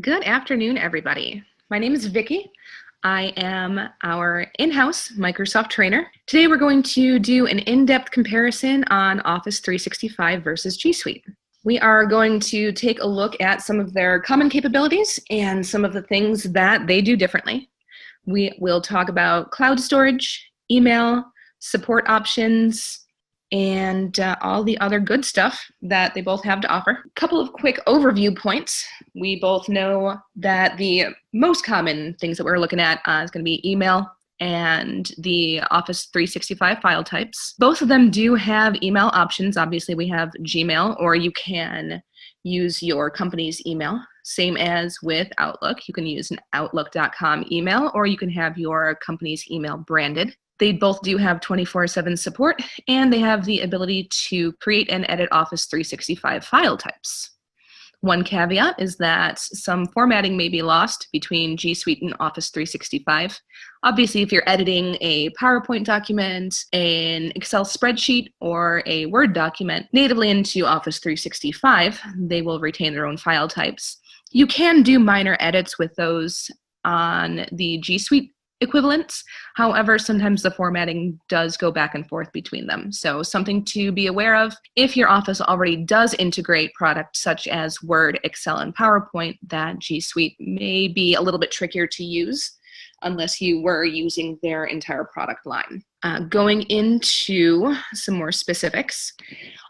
Good afternoon, everybody. My name is Vicki. I am our in-house Microsoft trainer. Today we're going to do an in-depth comparison on Office 365 versus G Suite. We are going to take a look at some of their common capabilities and some of the things that they do differently. We will talk about cloud storage, email, support options, and all the other good stuff that they both have to offer. A couple of quick overview points. We both know that the most common things that we're looking at is going to be email and the Office 365 file types. Both of them do have email options. Obviously, we have Gmail, or you can use your company's email. Same as with Outlook. You can use an Outlook.com email, or you can have your company's email branded. They both do have 24/7 support, and they have the ability to create and edit Office 365 file types. One caveat is that some formatting may be lost between G Suite and Office 365. Obviously, if you're editing a PowerPoint document, an Excel spreadsheet, or a Word document natively into Office 365, they will retain their own file types. You can do minor edits with those on the G Suite equivalents. However, sometimes the formatting does go back and forth between them. So something to be aware of. If your Office already does integrate products such as Word, Excel, and PowerPoint, that G Suite may be a little bit trickier to use unless you were using their entire product line. Going into some more specifics,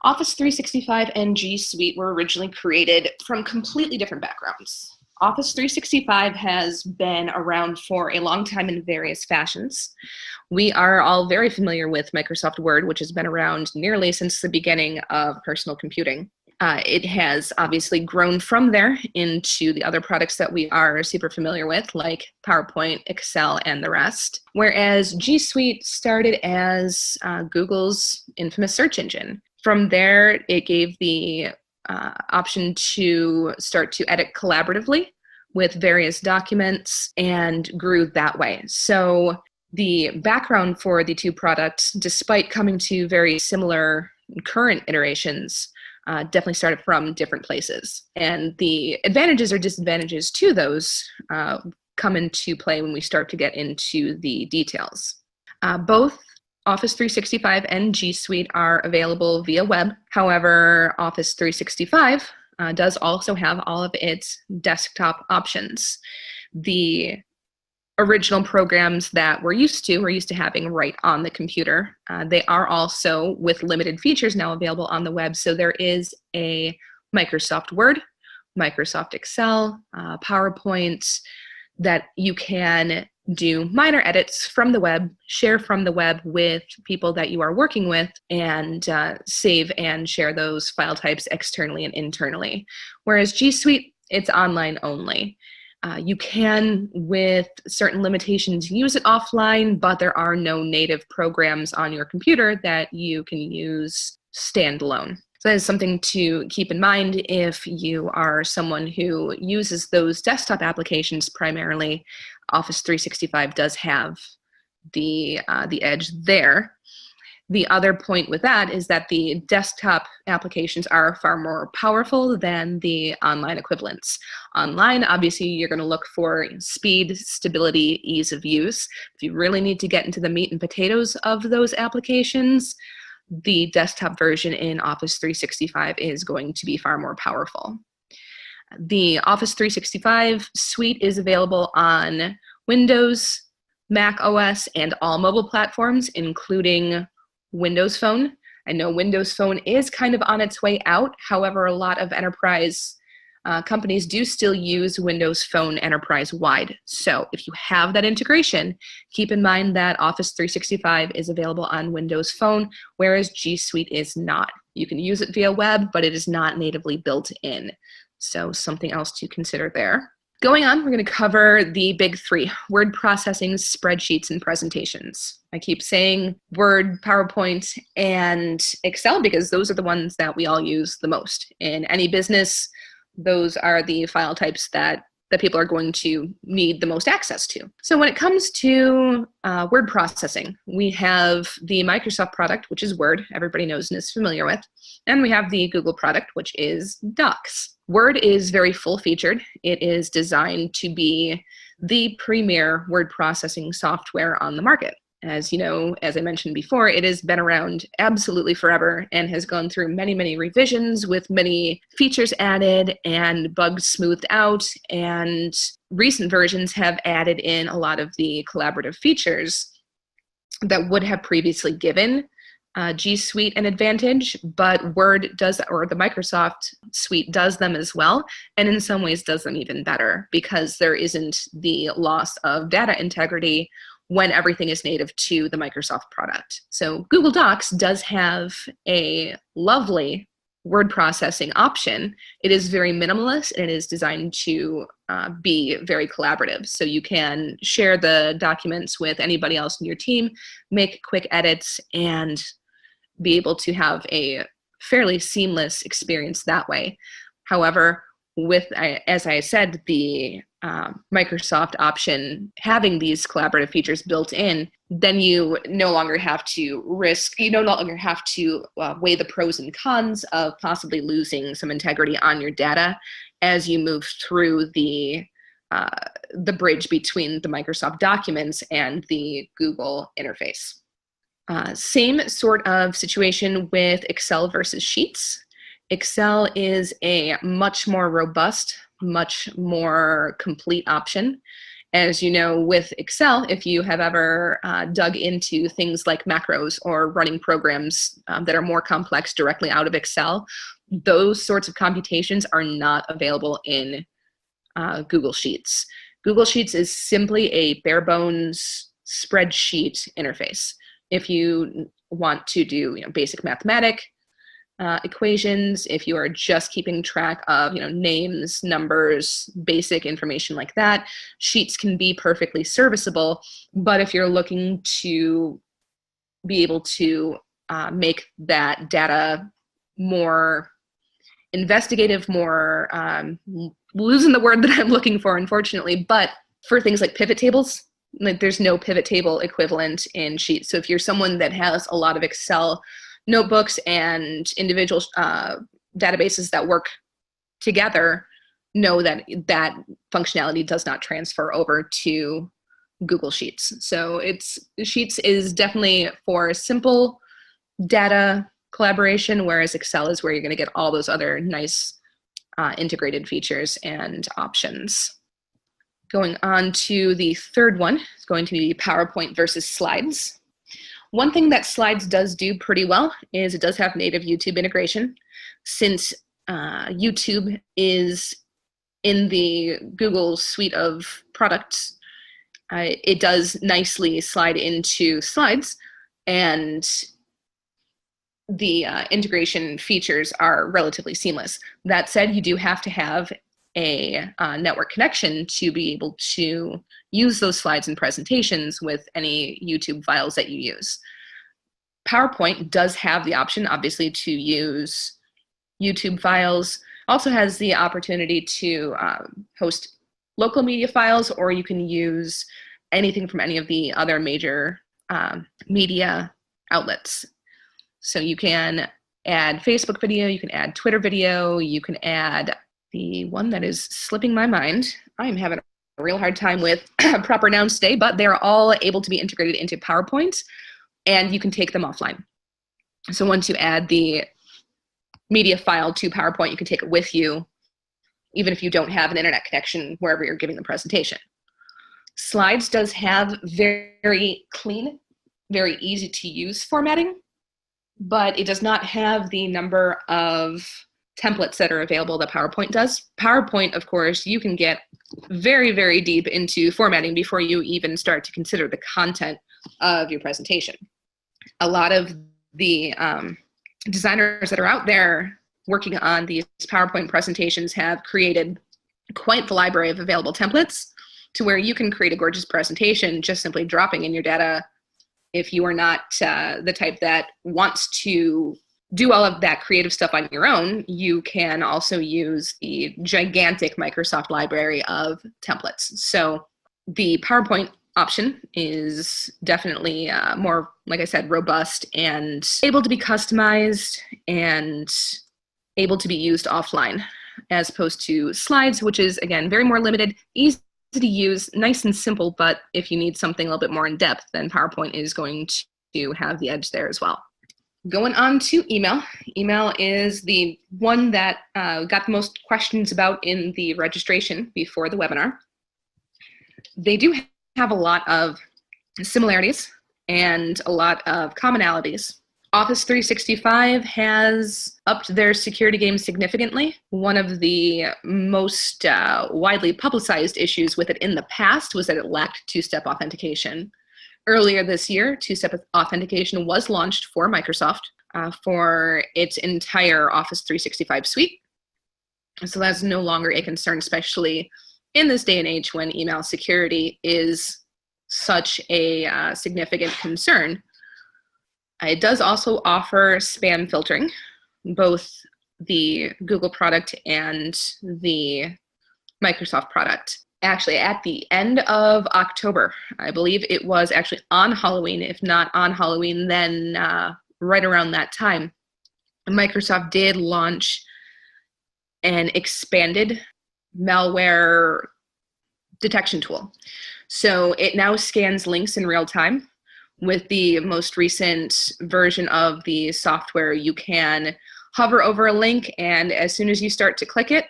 Office 365 and G Suite were originally created from completely different backgrounds. Office 365 has been around for a long time in various fashions. We are all very familiar with Microsoft Word, which has been around nearly since the beginning of personal computing. It has obviously grown from there into the other products that we are super familiar with, like PowerPoint, Excel, and the rest. Whereas G Suite started as Google's infamous search engine. From there, it gave the option to start to edit collaboratively with various documents and grew that way. So the background for the two products, despite coming to very similar current iterations, definitely started from different places. And the advantages or disadvantages to those come into play when we start to get into the details. Both Office 365 and G Suite are available via web. However, Office 365 does also have all of its desktop options. The original programs that we're used to having right on the computer. They are also, with limited features, now available on the web. So there is a Microsoft Word, Microsoft Excel, PowerPoint, that you can do minor edits from the web, share from the web with people that you are working with, and save and share those file types externally and internally. Whereas G Suite, it's online only. You can, with certain limitations, use it offline, but there are no native programs on your computer that you can use standalone. So that is something to keep in mind if you are someone who uses those desktop applications primarily. Office 365 does have the edge there. The other point with that is that the desktop applications are far more powerful than the online equivalents. Online, obviously, you're going to look for speed, stability, ease of use. If you really need to get into the meat and potatoes of those applications, the desktop version in Office 365 is going to be far more powerful. The Office 365 suite is available on Windows, Mac OS, and all mobile platforms, including Windows Phone. I know Windows Phone is kind of on its way out. However, a lot of enterprise companies do still use Windows Phone enterprise-wide. So if you have that integration, keep in mind that Office 365 is available on Windows Phone, whereas G Suite is not. You can use it via web, but it is not natively built in. So something else to consider there. Going on, we're going to cover the big three: word processing, spreadsheets, and presentations. I keep saying Word, PowerPoint, and Excel because those are the ones that we all use the most. In any business, those are the file types that that people are going to need the most access to. So when it comes to word processing, we have the Microsoft product, which is Word, everybody knows and is familiar with, and we have the Google product, which is Docs. Word is very full-featured. It is designed to be the premier word processing software on the market. As you know, as I mentioned before, it has been around absolutely forever and has gone through many, many revisions with many features added and bugs smoothed out. And recent versions have added in a lot of the collaborative features that would have previously given G Suite an advantage, but Word does, or the Microsoft Suite does them as well, and in some ways does them even better because there isn't the loss of data integrity when everything is native to the Microsoft product. So Google Docs does have a lovely word processing option. It is very minimalist and it is designed to be very collaborative. So you can share the documents with anybody else in your team, make quick edits, and be able to have a fairly seamless experience that way. However, with, as I said, the Microsoft option having these collaborative features built in, then you no longer have to weigh the pros and cons of possibly losing some integrity on your data as you move through the bridge between the Microsoft documents and the Google interface. Same sort of situation with Excel versus Sheets. Excel is a much more robust, much more complete option. As you know, with Excel, if you have ever dug into things like macros or running programs that are more complex directly out of Excel, those sorts of computations are not available in Google Sheets. Google Sheets is simply a bare bones spreadsheet interface. If you want to do basic mathematic equations, if you are just keeping track of names, numbers, basic information like that, Sheets can be perfectly serviceable. But if you're looking to be able to make that data more investigative, more losing the word that I'm looking for, unfortunately, but for things like pivot tables, like there's no pivot table equivalent in Sheets. So if you're someone that has a lot of Excel notebooks and individual databases that work together, know that that functionality does not transfer over to Google Sheets. So Sheets is definitely for simple data collaboration, whereas Excel is where you're going to get all those other nice integrated features and options. Going on to the third one is going to be PowerPoint versus Slides. One thing that Slides does do pretty well is it does have native YouTube integration. Since YouTube is in the Google suite of products, it does nicely slide into Slides, and the integration features are relatively seamless. That said, you do have to have a network connection to be able to use those slides and presentations with any YouTube files that you use. PowerPoint does have the option, obviously, to use YouTube files. Also has the opportunity to host local media files, or you can use anything from any of the other major media outlets. So you can add Facebook video, you can add Twitter video, you can add the one that is slipping my mind. I'm having a real hard time with proper nouns today, but they're all able to be integrated into PowerPoint, and you can take them offline. So once you add the media file to PowerPoint, you can take it with you, even if you don't have an internet connection wherever you're giving the presentation. Slides does have very clean, very easy to use formatting, but it does not have the number of templates that are available that PowerPoint does. PowerPoint, of course, you can get very, very deep into formatting before you even start to consider the content of your presentation. A lot of the designers that are out there working on these PowerPoint presentations have created quite the library of available templates to where you can create a gorgeous presentation just simply dropping in your data if you are not the type that wants to do all of that creative stuff on your own, you can also use the gigantic Microsoft library of templates. So the PowerPoint option is definitely more, like I said, robust and able to be customized and able to be used offline, as opposed to slides, which is, again, very more limited, easy to use, nice and simple, but if you need something a little bit more in depth, then PowerPoint is going to have the edge there as well. Going on to email. Email is the one that got the most questions about in the registration before the webinar. They do have a lot of similarities and a lot of commonalities. Office 365 has upped their security game significantly. One of the most widely publicized issues with it in the past was that it lacked two-step authentication. Earlier this year, two-step authentication was launched for Microsoft for its entire Office 365 suite. So that's no longer a concern, especially in this day and age when email security is such a significant concern. It does also offer spam filtering, both the Google product and the Microsoft product. Actually, at the end of October, I believe it was actually on Halloween, if not on Halloween, then right around that time, Microsoft did launch an expanded malware detection tool. So it now scans links in real time. With the most recent version of the software, you can hover over a link, and as soon as you start to click it,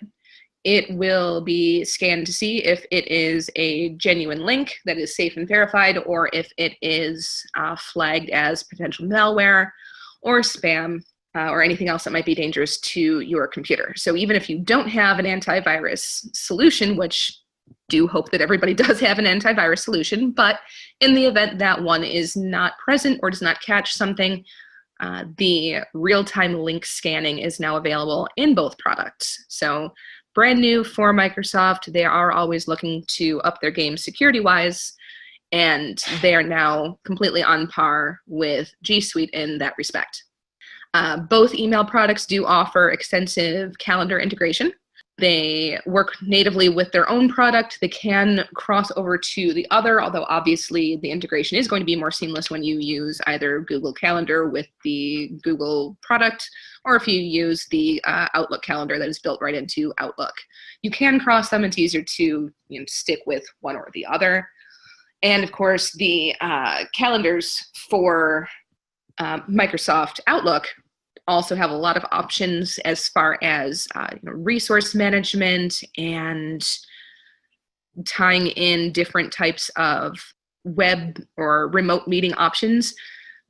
it will be scanned to see if it is a genuine link that is safe and verified, or if it is flagged as potential malware or spam or anything else that might be dangerous to your computer. So even if you don't have an antivirus solution, which do hope that everybody does have an antivirus solution, but in the event that one is not present or does not catch something, the real-time link scanning is now available in both products. So brand new for Microsoft. They are always looking to up their game security-wise, and they are now completely on par with G Suite in that respect. Both email products do offer extensive calendar integration. They work natively with their own product. They can cross over to the other, although obviously the integration is going to be more seamless when you use either Google Calendar with the Google product, or if you use the Outlook calendar that is built right into Outlook. You can cross them. It's easier to stick with one or the other. And of course, the calendars for Microsoft Outlook also have a lot of options as far as resource management and tying in different types of web or remote meeting options.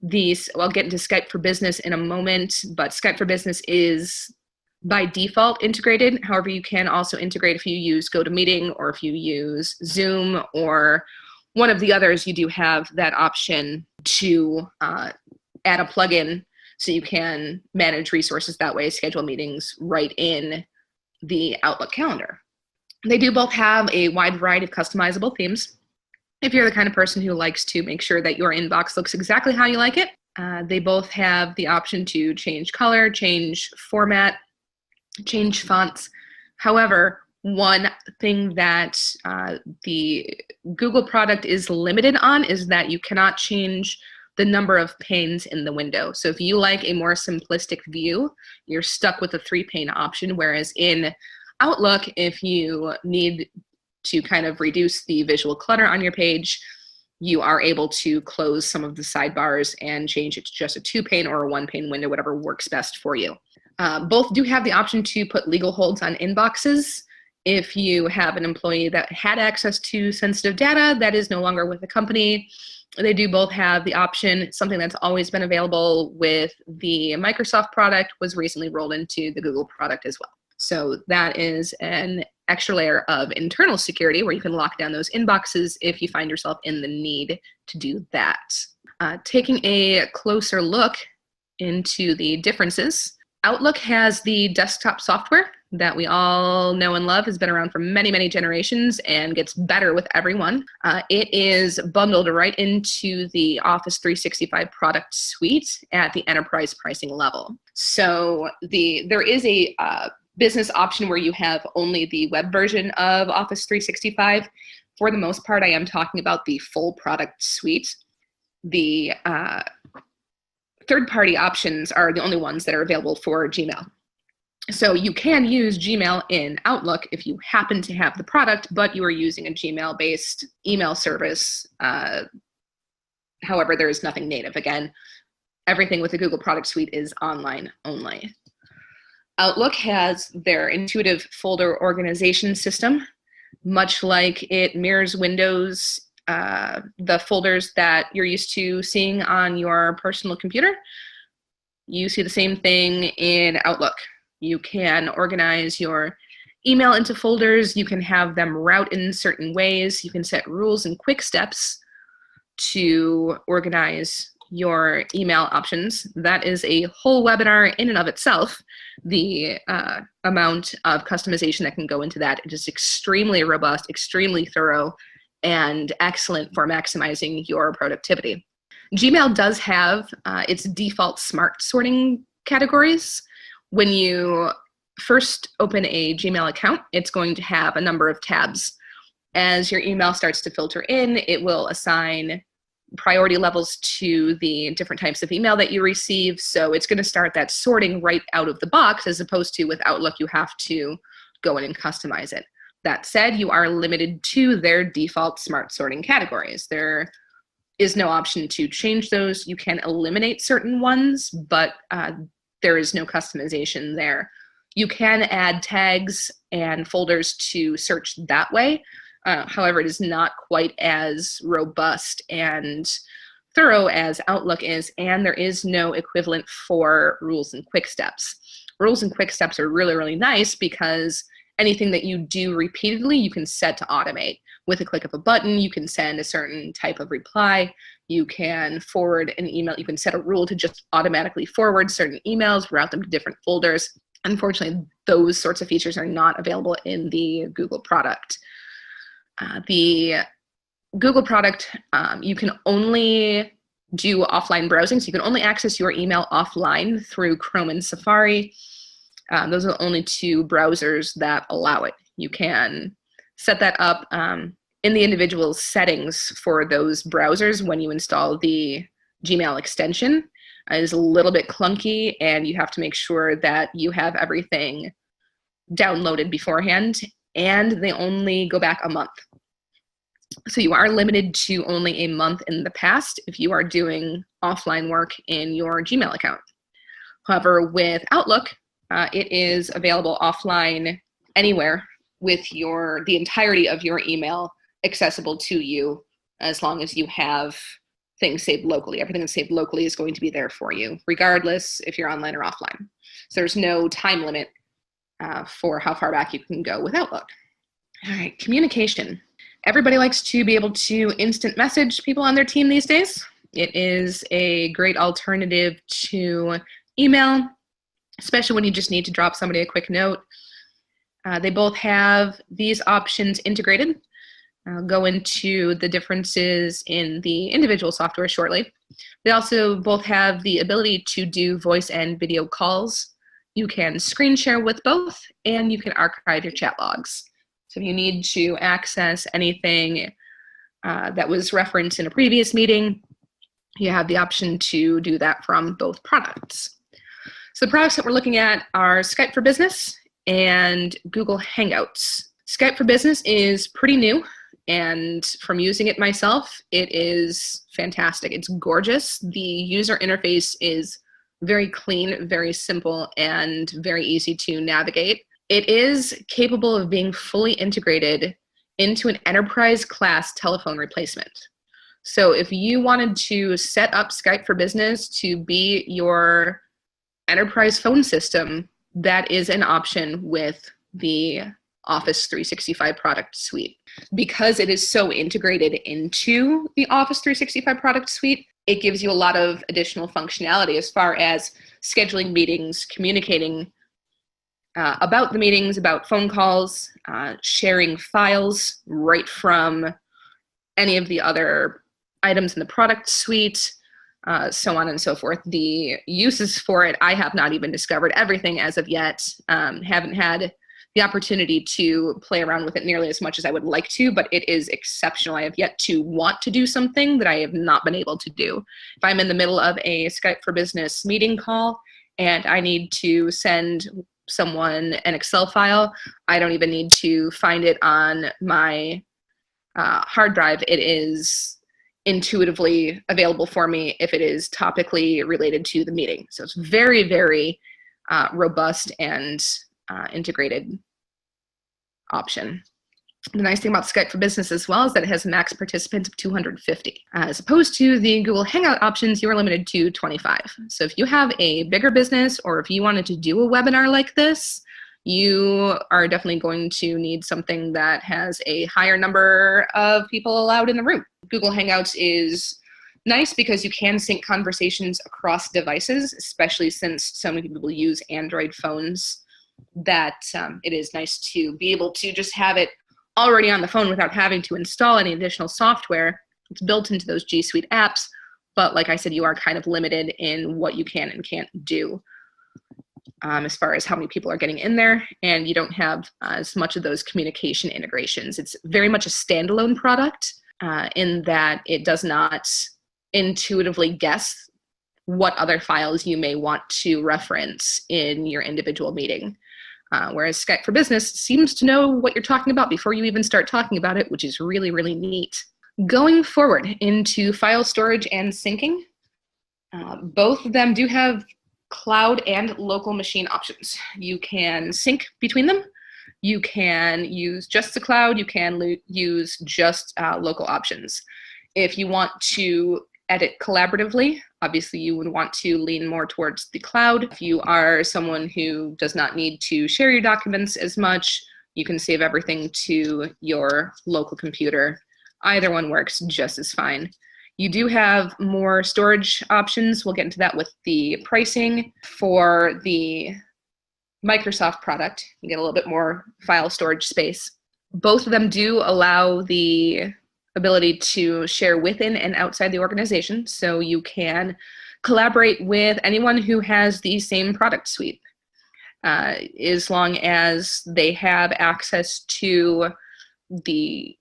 I'll get into Skype for Business in a moment, but Skype for Business is by default integrated. However, you can also integrate if you use GoToMeeting or if you use Zoom or one of the others. You do have that option to add a plugin so you can manage resources that way, schedule meetings right in the Outlook calendar. They do both have a wide variety of customizable themes. If you're the kind of person who likes to make sure that your inbox looks exactly how you like it, they both have the option to change color, change format, change fonts. However, one thing that the Google product is limited on is that you cannot change the number of panes in the window. So if you like a more simplistic view, you're stuck with a 3-pane option, whereas in Outlook, if you need to kind of reduce the visual clutter on your page, you are able to close some of the sidebars and change it to just a 2-pane or a 1-pane window, whatever works best for you. Both do have the option to put legal holds on inboxes. If you have an employee that had access to sensitive data that is no longer with the company, they do both have the option. Something that's always been available with the Microsoft product was recently rolled into the Google product as well. So that is an extra layer of internal security where you can lock down those inboxes if you find yourself in the need to do that. Taking a closer look into the differences, Outlook has the desktop software that we all know and love, has been around for many, many generations and gets better with everyone. It is bundled right into the Office 365 product suite at the enterprise pricing level. So there is a business option where you have only the web version of Office 365. For the most part, I am talking about the full product suite. The third-party options are the only ones that are available for Gmail. So you can use Gmail in Outlook if you happen to have the product, but you are using a Gmail-based email service. However, there is nothing native. Again, everything with the Google product suite is online only. Outlook has their intuitive folder organization system, much like it mirrors Windows, the folders that you're used to seeing on your personal computer. You see the same thing in Outlook. You can organize your email into folders. You can have them route in certain ways. You can set rules and quick steps to organize your email options. That is a whole webinar in and of itself. The amount of customization that can go into that, it is extremely robust, extremely thorough, and excellent for maximizing your productivity. Gmail does have its default smart sorting categories. When you first open a Gmail account, it's going to have a number of tabs. As your email starts to filter in, it will assign priority levels to the different types of email that you receive. So it's going to start that sorting right out of the box, as opposed to with Outlook, you have to go in and customize it. That said, you are limited to their default smart sorting categories. There is no option to change those. You can eliminate certain ones, but there is no customization there. You can add tags and folders to search that way. However, it is not quite as robust and thorough as Outlook is, and there is no equivalent for rules and quick steps. Rules and quick steps are really, really nice because anything that you do repeatedly, you can set to automate. With a click of a button, you can send a certain type of reply. You can forward an email. You can set a rule to just automatically forward certain emails, route them to different folders. Unfortunately, those sorts of features are not available in the Google product. The Google product, you can only do offline browsing, so you can only access your email offline through Chrome and Safari. Those are the only two browsers that allow it. You can set that up in the individual settings for those browsers when you install the Gmail extension. It is a little bit clunky, and you have to make sure that you have everything downloaded beforehand, and they only go back a month. So you are limited to only a month in the past if you are doing offline work in your Gmail account. However, with Outlook, it is available offline anywhere with the entirety of your email accessible to you, as long as you have things saved locally. Everything that's saved locally is going to be there for you, regardless if you're online or offline. So there's no time limit for how far back you can go with Outlook. All right, communication. Everybody likes to be able to instant message people on their team these days. It is a great alternative to email, especially when you just need to drop somebody a quick note. They both have these options integrated. I'll go into the differences in the individual software shortly. They also both have the ability to do voice and video calls. You can screen share with both, and you can archive your chat logs. So if you need to access anything that was referenced in a previous meeting, you have the option to do that from both products. So the products that we're looking at are Skype for Business and Google Hangouts. Skype for Business is pretty new, and from using it myself, it is fantastic. It's gorgeous. The user interface is very clean, very simple, and very easy to navigate. It is capable of being fully integrated into an enterprise class telephone replacement. So if you wanted to set up Skype for Business to be your enterprise phone system, that is an option with the Office 365 product suite. Because it is so integrated into the Office 365 product suite, it gives you a lot of additional functionality as far as scheduling meetings, communicating about the meetings, about phone calls, sharing files right from any of the other items in the product suite, so on and so forth. The uses for it, I have not even discovered everything as of yet. Haven't had the opportunity to play around with it nearly as much as I would like to, but it is exceptional. I have yet to want to do something that I have not been able to do. If I'm in the middle of a Skype for Business meeting call and I need to send someone an Excel file, I don't even need to find it on my hard drive. It is intuitively available for me if it is topically related to the meeting. So it's very, very robust and integrated option. The nice thing about Skype for Business as well is that it has a max participants of 250. As opposed to the Google Hangout options, you are limited to 25. So if you have a bigger business or if you wanted to do a webinar like this, you are definitely going to need something that has a higher number of people allowed in the room. Google Hangouts is nice because you can sync conversations across devices, especially since so many people use Android phones, that it is nice to be able to just have it already on the phone without having to install any additional software. It's built into those G Suite apps, but like I said, you are kind of limited in what you can and can't do as far as how many people are getting in there, and you don't have as much of those communication integrations. It's very much a standalone product in that it does not intuitively guess what other files you may want to reference in your individual meeting. Whereas Skype for Business seems to know what you're talking about before you even start talking about it, which is really, really neat. Going forward into file storage and syncing, both of them do have cloud and local machine options. You can sync between them. You can use just the cloud. You can use just local options. If you want to edit collaboratively, obviously you would want to lean more towards the cloud. If you are someone who does not need to share your documents as much, you can save everything to your local computer. Either one works just as fine. You do have more storage options. We'll get into that with the pricing. For the Microsoft product, you get a little bit more file storage space. Both of them do allow the ability to share within and outside the organization, so you can collaborate with anyone who has the same product suite, as long as they have access to the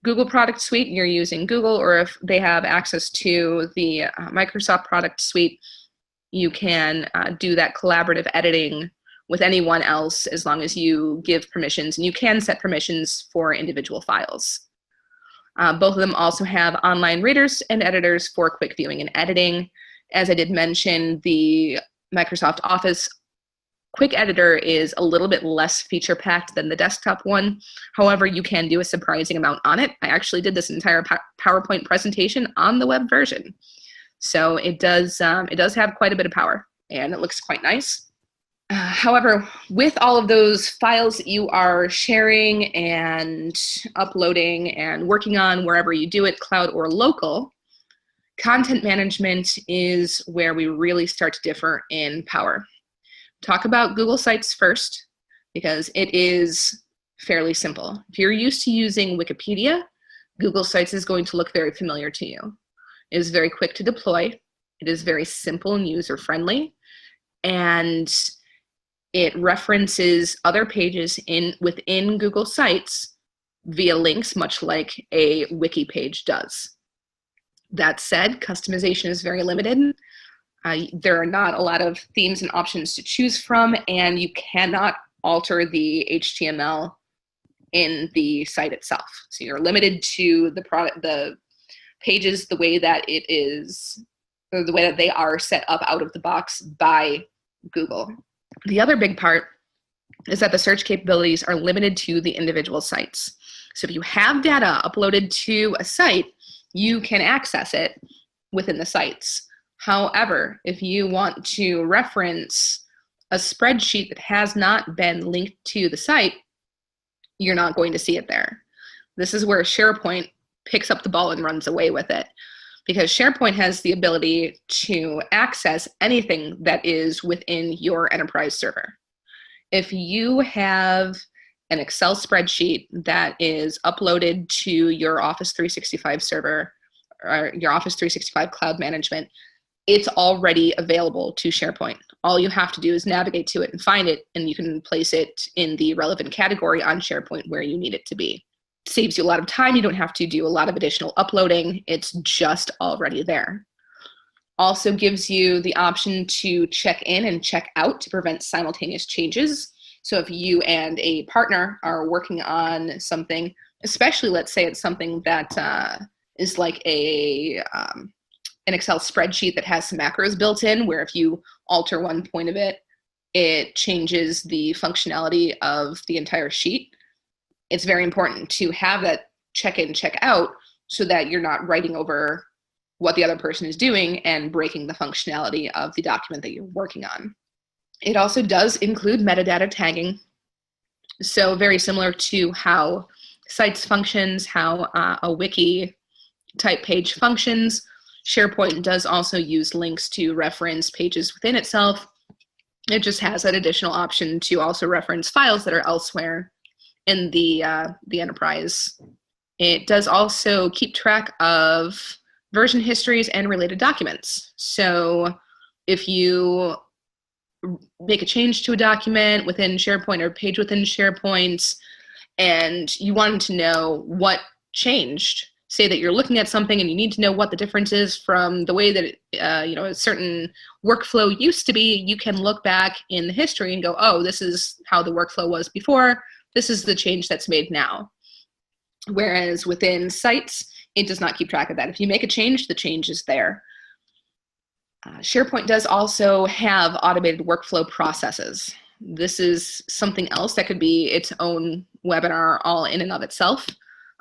Google product suite and you're using Google, or if they have access to the Microsoft product suite, you can do that collaborative editing with anyone else as long as you give permissions, and you can set permissions for individual files. Both of them also have online readers and editors for quick viewing and editing. As I did mention, the Microsoft Office Quick Editor is a little bit less feature-packed than the desktop one. However, you can do a surprising amount on it. I actually did this entire PowerPoint presentation on the web version. So it does have quite a bit of power, and it looks quite nice. However, with all of those files that you are sharing and uploading and working on wherever you do it, cloud or local, content management is where we really start to differ in power. Talk about Google Sites first, because it is fairly simple. If you're used to using Wikipedia, Google Sites is going to look very familiar to you. It is very quick to deploy. It is very simple and user-friendly, and it references other pages within Google Sites via links, much like a wiki page does. That said, customization is very limited. There are not a lot of themes and options to choose from, and you cannot alter the HTML in the site itself. So you're limited to the pages the way that it is, or the way that they are set up out of the box by Google. The other big part is that the search capabilities are limited to the individual sites. So if you have data uploaded to a site, you can access it within the sites. However, if you want to reference a spreadsheet that has not been linked to the site, you're not going to see it there. This is where SharePoint picks up the ball and runs away with it, because SharePoint has the ability to access anything that is within your enterprise server. If you have an Excel spreadsheet that is uploaded to your Office 365 server or your Office 365 cloud management, it's already available to SharePoint. All you have to do is navigate to it and find it, and you can place it in the relevant category on SharePoint where you need it to be. It saves you a lot of time. You don't have to do a lot of additional uploading. It's just already there. Also gives you the option to check in and check out to prevent simultaneous changes. So if you and a partner are working on something, especially let's say it's something that is like an Excel spreadsheet that has some macros built in, where if you alter one point of it, it changes the functionality of the entire sheet. It's very important to have that check in, check out, so that you're not writing over what the other person is doing and breaking the functionality of the document that you're working on. It also does include metadata tagging. So very similar to how sites functions, how a wiki type page functions, SharePoint does also use links to reference pages within itself. It just has that additional option to also reference files that are elsewhere in the enterprise. It does also keep track of version histories and related documents. So if you make a change to a document within SharePoint or a page within SharePoint, and you wanted to know what changed, say that you're looking at something and you need to know what the difference is from the way that a certain workflow used to be, you can look back in the history and go, oh, this is how the workflow was before, this is the change that's made now. Whereas within sites, it does not keep track of that. If you make a change, the change is there. SharePoint does also have automated workflow processes. This is something else that could be its own webinar all in and of itself.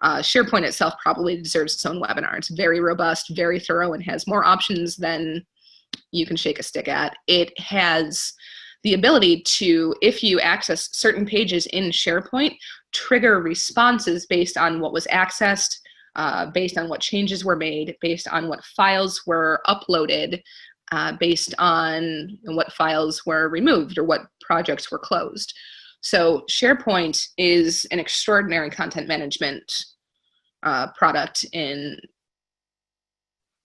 SharePoint itself probably deserves its own webinar. It's very robust, very thorough, and has more options than you can shake a stick at. It has the ability to, if you access certain pages in SharePoint, trigger responses based on what was accessed, based on what changes were made, based on what files were uploaded, based on what files were removed or what projects were closed. So SharePoint is an extraordinary content management product in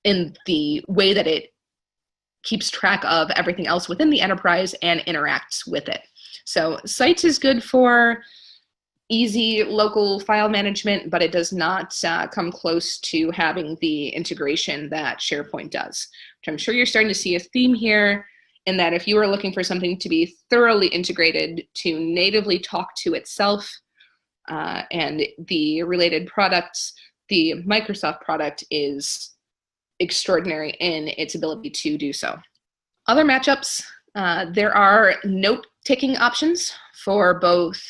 the way that it keeps track of everything else within the enterprise and interacts with it. So Sites is good for easy local file management, but it does not come close to having the integration that SharePoint does, which I'm sure you're starting to see a theme here, in that if you are looking for something to be thoroughly integrated, to natively talk to itself and the related products, the Microsoft product is extraordinary in its ability to do so. Other matchups, there are note-taking options for both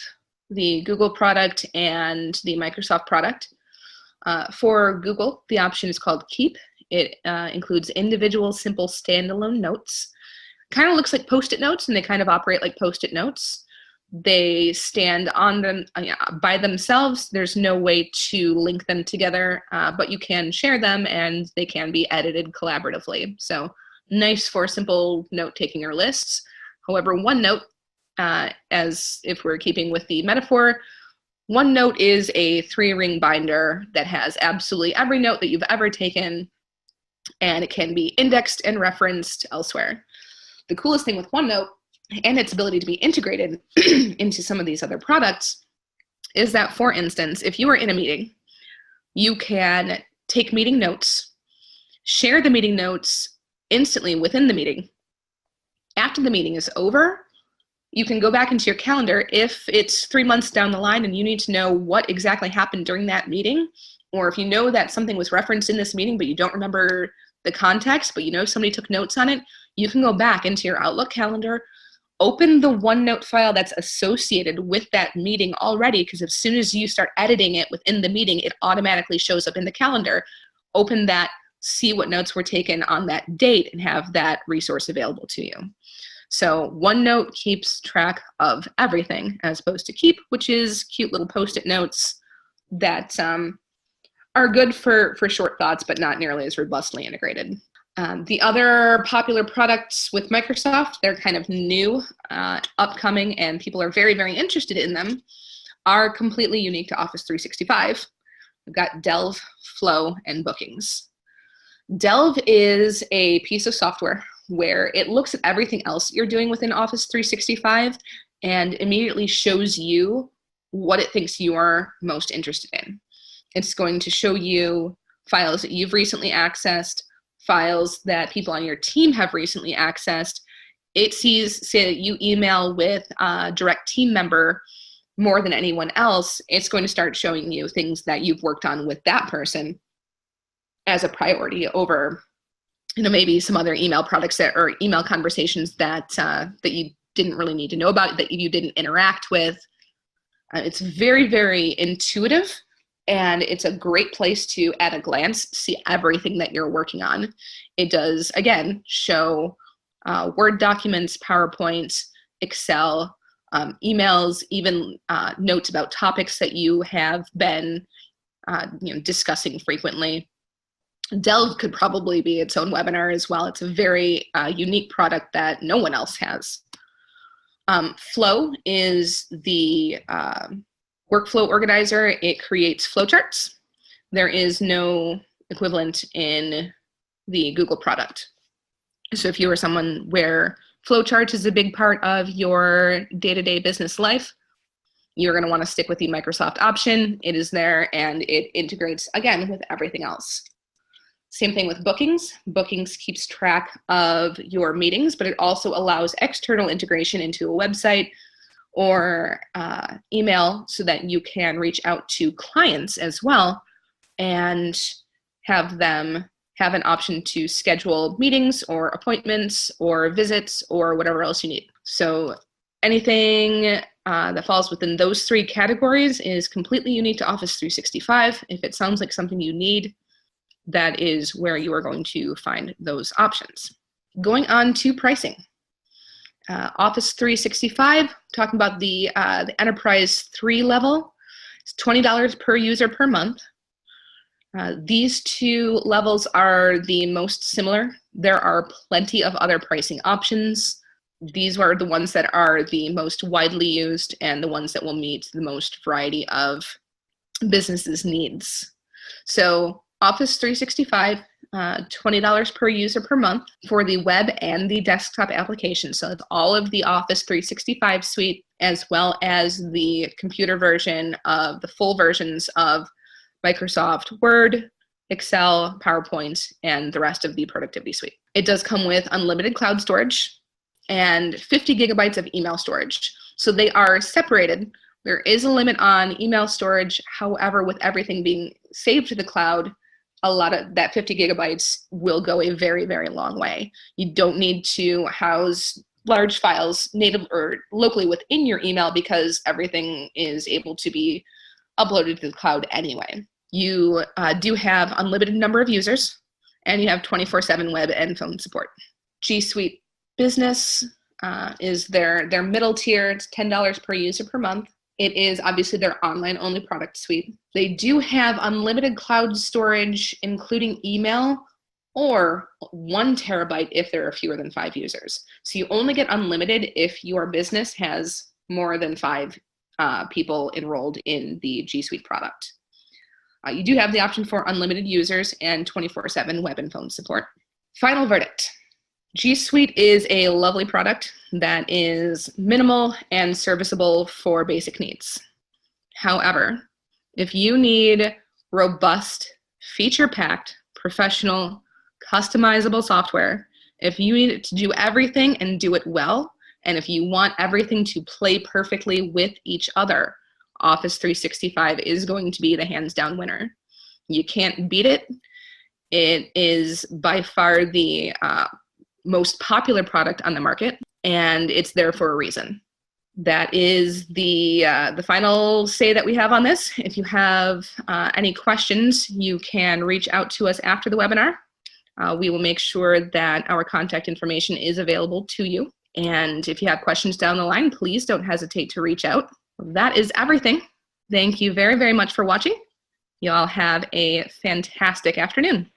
the Google product and the Microsoft product. For Google, the option is called Keep. It includes individual, simple, standalone notes. Kind of looks like Post-it notes, and they kind of operate like Post-it notes. They stand on them by themselves. There's no way to link them together, but you can share them, and they can be edited collaboratively. So nice for simple note-taking or lists. However, OneNote, as if we're keeping with the metaphor, OneNote is a 3-ring binder that has absolutely every note that you've ever taken, and it can be indexed and referenced elsewhere. The coolest thing with OneNote and its ability to be integrated into some of these other products is that, for instance, if you are in a meeting, you can take meeting notes, share the meeting notes instantly within the meeting. After the meeting is over, you can go back into your calendar if it's 3 months down the line and you need to know what exactly happened during that meeting, or if you know that something was referenced in this meeting but you don't remember the context, but you know somebody took notes on it, you can go back into your Outlook calendar, open the OneNote file that's associated with that meeting already, because as soon as you start editing it within the meeting, it automatically shows up in the calendar. Open that, see what notes were taken on that date, and have that resource available to you. So OneNote keeps track of everything, as opposed to Keep, which is cute little Post-it notes that are good for short thoughts, but not nearly as robustly integrated. The other popular products with Microsoft, they're kind of new, upcoming, and people are very, very interested in them, are completely unique to Office 365. We've got Delve, Flow, and Bookings. Delve is a piece of software where it looks at everything else you're doing within Office 365 and immediately shows you what it thinks you are most interested in. It's going to show you files that you've recently accessed, files that people on your team have recently accessed. It sees, say that you email with a direct team member more than anyone else, it's going to start showing you things that you've worked on with that person as a priority over, maybe some other email products or email conversations that you didn't really need to know about, that you didn't interact with. It's very, very intuitive, and it's a great place to, at a glance, see everything that you're working on. It does, again, show Word documents, PowerPoint, Excel, emails, even notes about topics that you have been discussing frequently. Delve could probably be its own webinar as well. It's a very unique product that no one else has. Flow is the workflow organizer. It creates flowcharts. There is no equivalent in the Google product. So if you are someone where flowcharts is a big part of your day-to-day business life, you're going to want to stick with the Microsoft option. It is there, and it integrates, again, with everything else. Same thing with Bookings. Bookings keeps track of your meetings, but it also allows external integration into a website or email so that you can reach out to clients as well and have them have an option to schedule meetings or appointments or visits or whatever else you need. So anything that falls within those three categories is completely unique to Office 365. If it sounds like something you need, that is where you are going to find those options. Going on to pricing. Office 365, talking about the Enterprise 3 level, it's $20 per user per month. These two levels are the most similar. There are plenty of other pricing options. These are the ones that are the most widely used and the ones that will meet the most variety of businesses' needs. So Office 365, $20 per user per month for the web and the desktop application. So it's all of the Office 365 suite, as well as the computer version of the full versions of Microsoft Word, Excel, PowerPoint, and the rest of the productivity suite. It does come with unlimited cloud storage and 50 gigabytes of email storage. So they are separated. There is a limit on email storage. However, with everything being saved to the cloud, a lot of that 50 gigabytes will go a very, very long way. You don't need to house large files native or locally within your email because everything is able to be uploaded to the cloud anyway. You do have unlimited number of users, and you have 24/7 web and phone support. G Suite Business is their middle tier. It's $10 per user per month. It is obviously their online-only product suite. They do have unlimited cloud storage, including email, or 1 terabyte if there are fewer than 5 users. So you only get unlimited if your business has more than 5 people enrolled in the G Suite product. You do have the option for unlimited users and 24/7 web and phone support. Final verdict. G Suite is a lovely product that is minimal and serviceable for basic needs. However, if you need robust, feature-packed, professional, customizable software, if you need it to do everything and do it well, and if you want everything to play perfectly with each other, Office 365 is going to be the hands-down winner. You can't beat it. It is by far the most popular product on the market, and it's there for a reason. That is the final say that we have on this. If you have any questions, you can reach out to us after the webinar. We will make sure that our contact information is available to you. And if you have questions down the line, please don't hesitate to reach out. That is everything. Thank you very, very much for watching. You all have a fantastic afternoon.